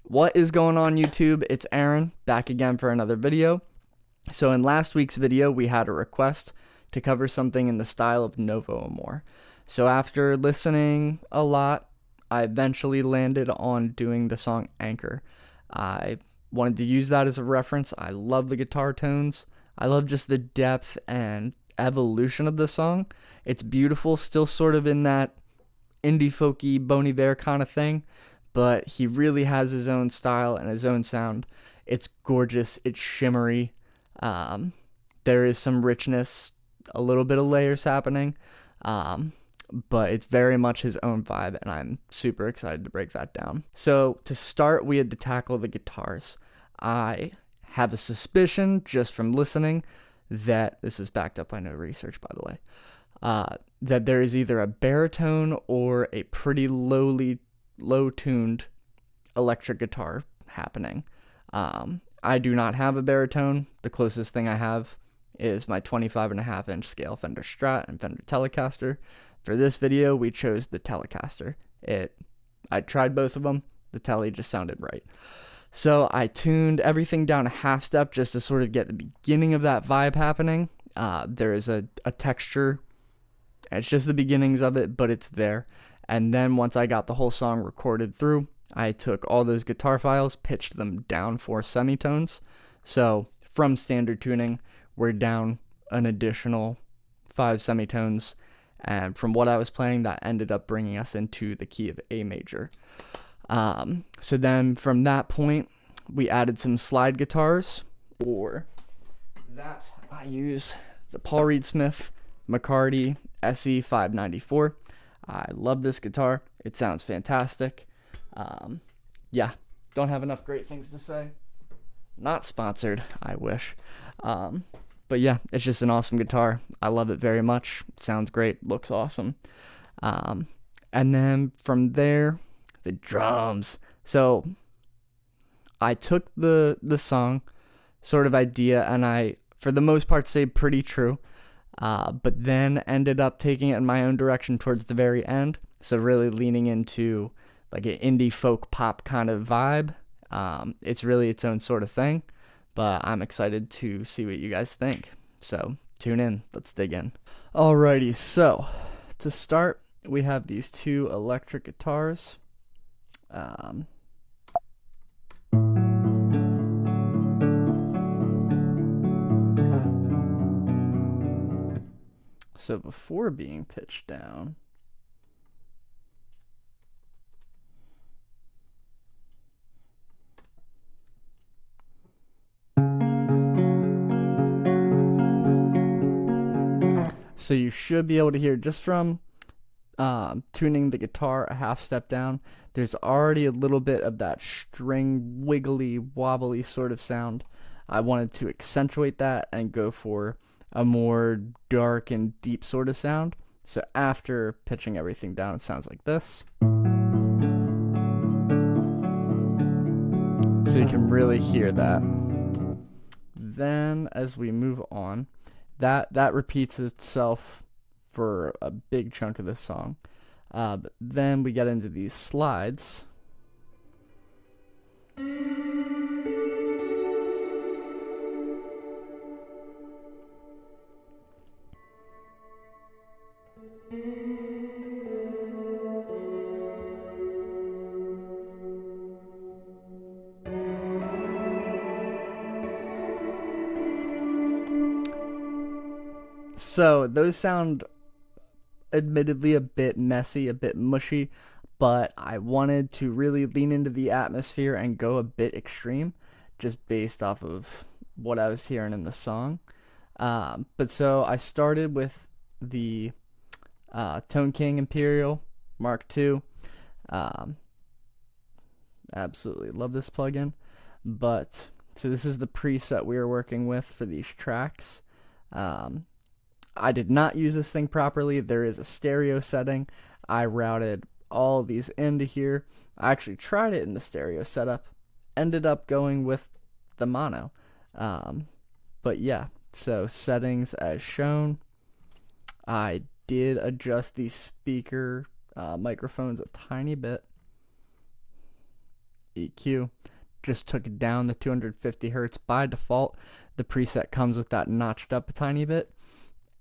What is going on, YouTube? It's Aaron, back again for another video. So in last week's video, we had a request to cover something in the style of Novo Amor. So after listening a lot, I eventually landed on doing the song Anchor. I wanted to use that as a reference. I love the guitar tones. I love just the depth and evolution of the song. It's beautiful, still sort of in that indie folky Bon Iver kind of thing, but he really has his own style and his own sound. It's gorgeous, it's shimmery, there is some richness, a little bit of layers happening, but it's very much his own vibe, and I'm super excited to break that down. So to start, we had to tackle the guitars. I have a suspicion, just from listening, that this is backed up by no research, by the way, that there is either a baritone or a pretty low-tuned electric guitar happening. I do not have a baritone. The closest thing I have is my 25.5-inch scale Fender Strat and Fender Telecaster. For this video, we chose the Telecaster. I tried both of them. The Tele just sounded right. So I tuned everything down a half step just to sort of get the beginning of that vibe happening. There is a texture. It's just the beginnings of it, but it's there. And then once I got the whole song recorded through, I took all those guitar files, pitched them down 4 semitones. So from standard tuning, we're down an additional 5 semitones. And from what I was playing, that ended up bringing us into the key of A major. So then from that point, we added some slide guitars. For that, I use the Paul Reed Smith McCarty SE 594. I love this guitar. It sounds fantastic. Yeah, don't have enough great things to say. Not sponsored, I wish. But yeah, it's just an awesome guitar. I love it very much. Sounds great, looks awesome. And then from there, the drums. So I took the song sort of idea, and I, for the most part, stayed pretty true. But then ended up taking it in my own direction towards the very end. So really leaning into like an indie folk pop kind of vibe. It's really its own sort of thing, but I'm excited to see what you guys think. So tune in, let's dig in. Alrighty, so to start, we have these 2 electric guitars. So before being pitched down, so you should be able to hear just from tuning the guitar a half step down, there's already a little bit of that string wiggly wobbly sort of sound. I wanted to accentuate that and go for a more dark and deep sort of sound. So after pitching everything down, it sounds like this. So you can really hear that. Then as we move on, that repeats itself for a big chunk of this song. But then we get into these slides. So those sound admittedly a bit messy, a bit mushy, but I wanted to really lean into the atmosphere and go a bit extreme, just based off of what I was hearing in the song. But so I started with the Tone King Imperial Mark II. Absolutely love this plugin. But so this is the preset we were working with for these tracks. I did not use this thing properly. There is a stereo setting. I routed all these into here. I actually tried it in the stereo setup. Ended up going with the mono. But yeah, so settings as shown. I did adjust the speaker microphones a tiny bit. EQ. Just took it down the 250 hertz. By default, the preset comes with that notched up a tiny bit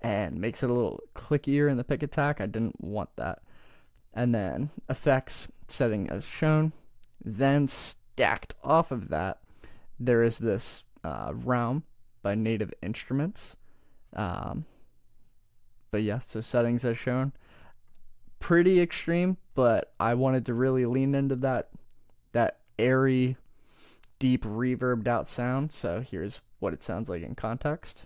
and makes it a little clickier in the pick attack. I didn't want that. And then effects setting as shown. Then stacked off of that, there is this Realm by Native Instruments. But yeah, so settings as shown. Pretty extreme, but I wanted to really lean into that airy, deep, reverbed out sound. So here's what it sounds like in context.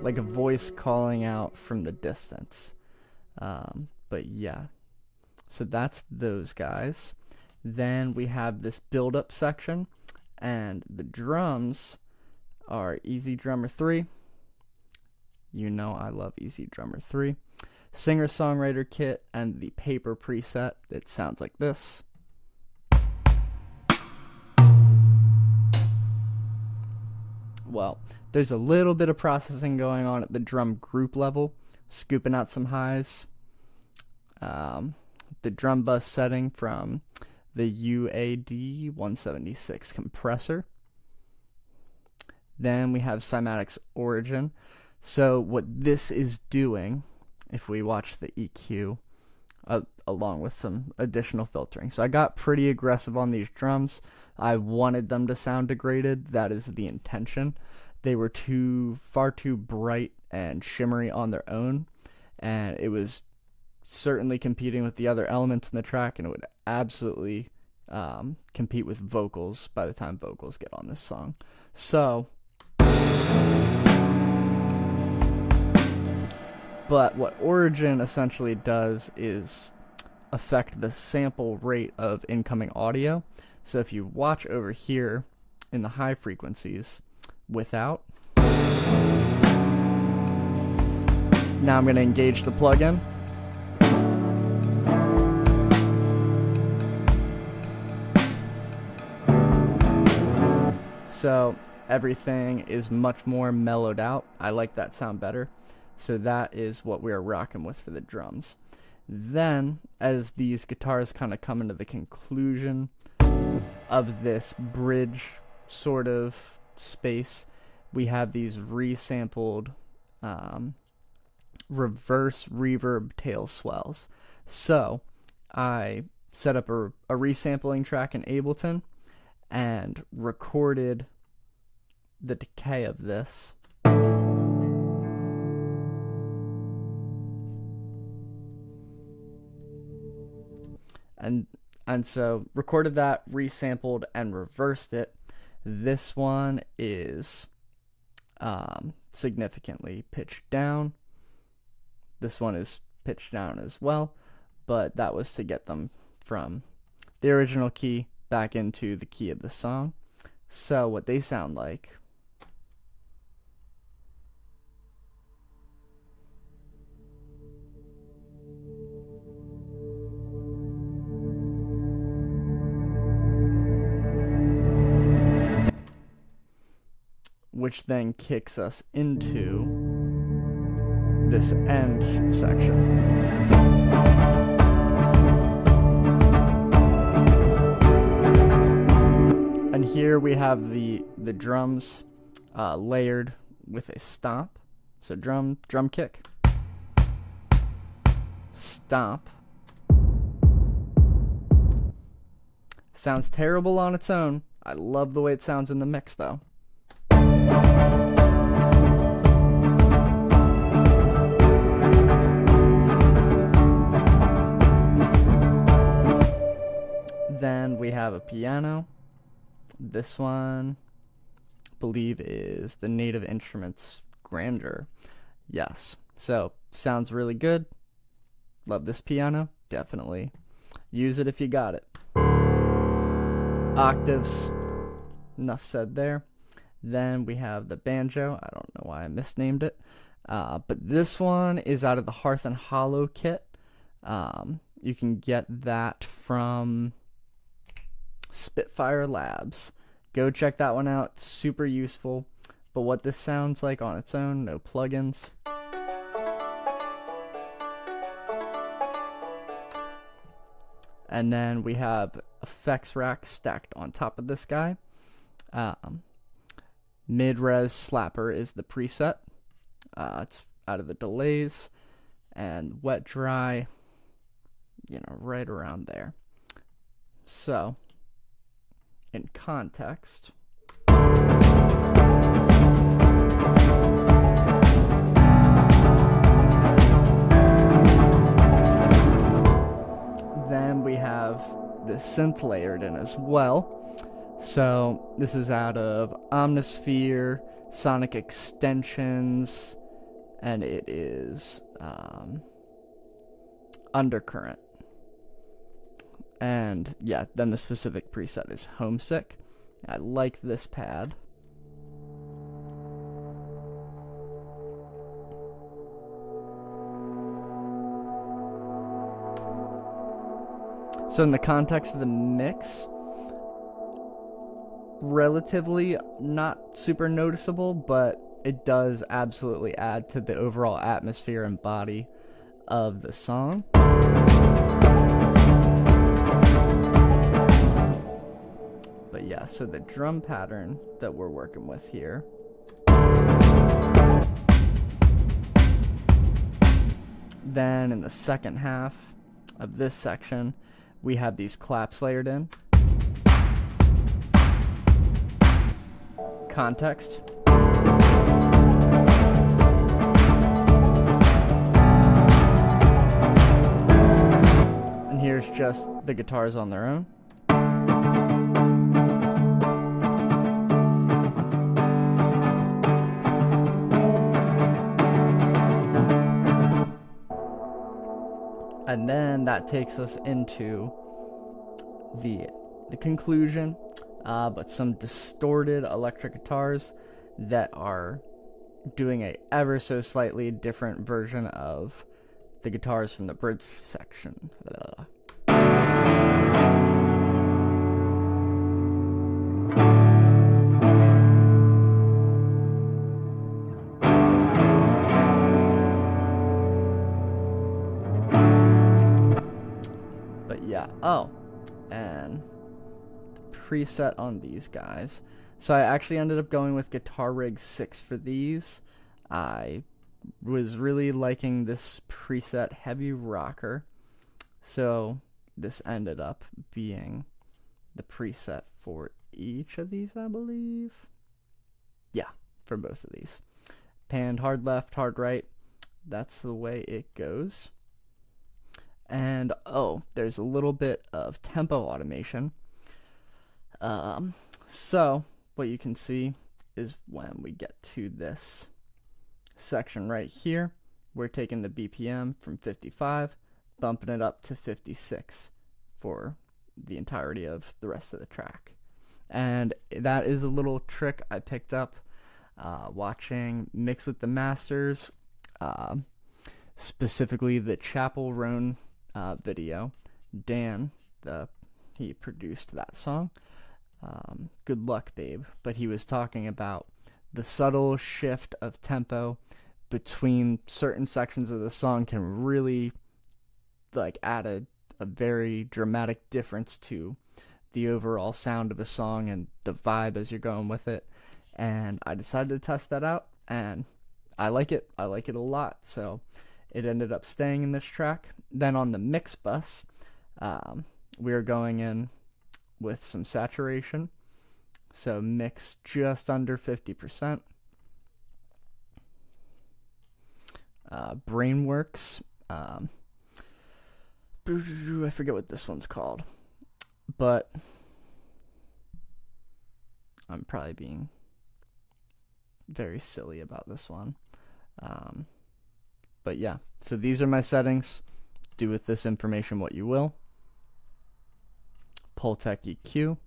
Like a voice calling out from the distance. But yeah, so that's those guys. Then we have this build-up section, and the drums are Easy Drummer 3. You know I love Easy Drummer 3. Singer-songwriter kit and the paper preset. It sounds like this. Well, there's a little bit of processing going on at the drum group level, scooping out some highs. The drum bus setting from the UAD 176 compressor. Then we have Cymatics Origin. So what this is doing, if we watch the EQ, along with some additional filtering. So I got pretty aggressive on these drums. I wanted them to sound degraded. That is the intention. They were far too bright and shimmery on their own, and it was certainly competing with the other elements in the track, and it would absolutely compete with vocals by the time vocals get on this song. So, but what Origin essentially does is affect the sample rate of incoming audio. So if you watch over here in the high frequencies without, now I'm going to engage the plugin. So everything is much more mellowed out. I like that sound better. So that is what we are rocking with for the drums. Then, as these guitars kind of come into the conclusion of this bridge sort of space, we have these resampled reverse reverb tail swells. So I set up a resampling track in Ableton and recorded the decay of this. And so recorded that, resampled, and reversed it. This one is significantly pitched down. This one is pitched down as well, but that was to get them from the original key back into the key of the song. So what they sound like. Which then kicks us into this end section. And here we have the drums layered with a stomp. So drum kick, stomp. Sounds terrible on its own. I love the way it sounds in the mix though. Then we have a piano. This one, I believe, is the Native Instruments Grandeur. Yes. So, sounds really good. Love this piano. Definitely use it if you got it. Octaves. Enough said there. Then we have the banjo. I don't know why I misnamed it. But this one is out of the Hearth and Hollow kit. You can get that from Spitfire Labs. Go check that one out. Super useful. But what this sounds like on its own, no plugins. And then we have effects rack stacked on top of this guy. Mid-res slapper is the preset. It's out of the delays. And wet dry, you know, right around there. So, in context, then we have the synth layered in as well. So this is out of Omnisphere, Sonic Extensions, and it is Undercurrent. And yeah, then the specific preset is Homesick. I like this pad. So in the context of the mix, relatively not super noticeable, but it does absolutely add to the overall atmosphere and body of the song. But yeah, so the drum pattern that we're working with here. Then in the second half of this section, we have these claps layered in. Context. And here's just the guitars on their own. And then that takes us into the conclusion, but some distorted electric guitars that are doing a ever so slightly different version of the guitars from the bridge section. Yeah, oh, and preset on these guys. So I actually ended up going with Guitar Rig 6 for these. I was really liking this preset Heavy Rocker, so this ended up being the preset for each of these, I believe. Yeah, for both of these. Panned hard left, hard right. That's the way it goes. And oh, there's a little bit of tempo automation. So what you can see is when we get to this section right here, we're taking the BPM from 55, bumping it up to 56 for the entirety of the rest of the track. And that is a little trick I picked up watching Mix with the Masters, specifically the Chapel Roan video. Dan, he produced that song. Good Luck Babe. But he was talking about the subtle shift of tempo between certain sections of the song can really like add a very dramatic difference to the overall sound of a song and the vibe as you're going with it. And I decided to test that out, and I like it. I like it a lot. So it ended up staying in this track. Then on the mix bus, we are going in with some saturation. So mix just under 50%. Brainworks. I forget what this one's called, but I'm probably being very silly about this one. But yeah, so these are my settings. Do with this information what you will. Pultec EQ.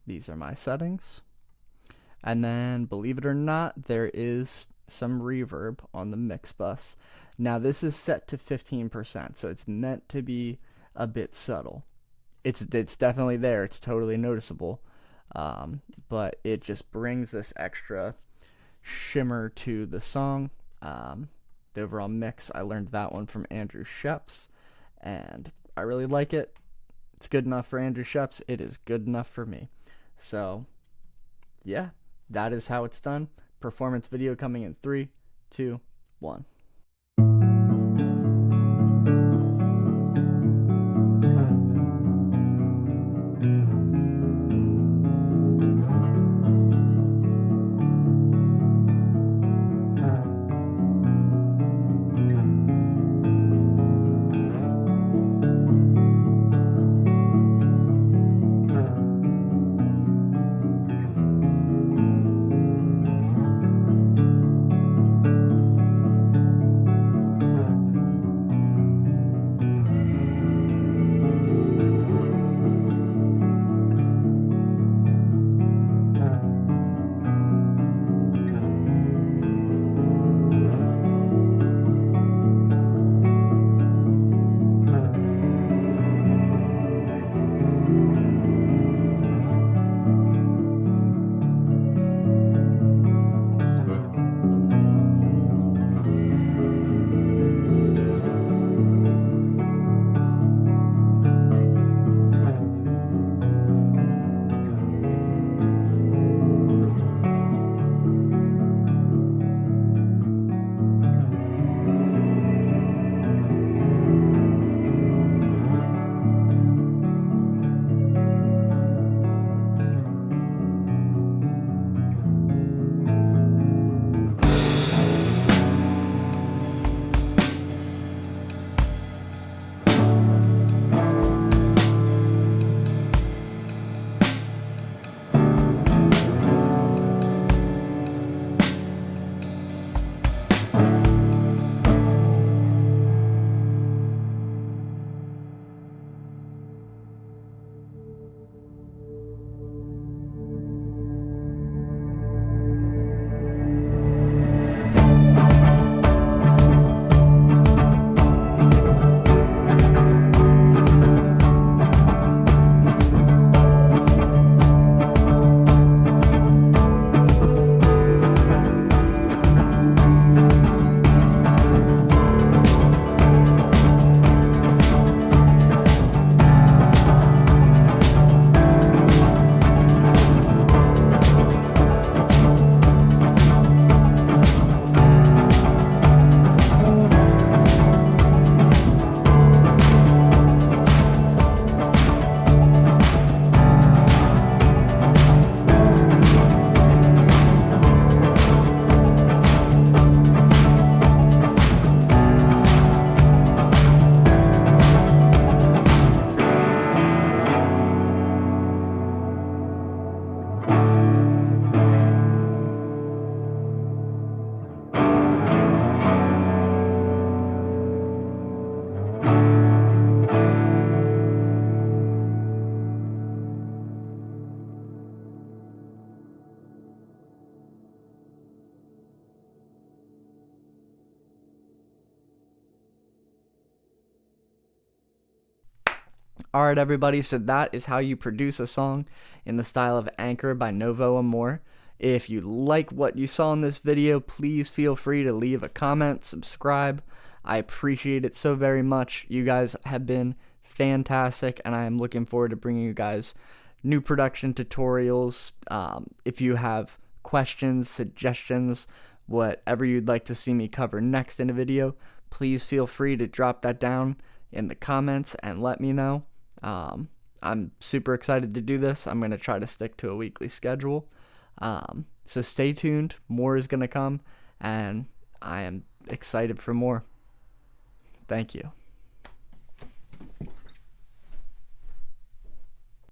These are my settings. And then, believe it or not, there is some reverb on the mix bus. Now this is set to 15%, so it's meant to be a bit subtle. It's definitely there. It's totally noticeable. but it just brings this extra shimmer to the song. The overall mix, I learned that one from Andrew Sheps, and I really like it. It's good enough for Andrew Sheps. It is good enough for me. So, yeah, that is how it's done. Performance video coming in 3, 2, 1. Alright everybody, so that is how you produce a song in the style of Anchor by Novo Amor. If you like what you saw in this video, please feel free to leave a comment, subscribe. I appreciate it so very much. You guys have been fantastic, and I am looking forward to bringing you guys new production tutorials. If you have questions, suggestions, whatever you'd like to see me cover next in a video, please feel free to drop that down in the comments and let me know. I'm super excited to do this. I'm going to try to stick to a weekly schedule. So stay tuned. More is going to come, and I am excited for more. Thank you.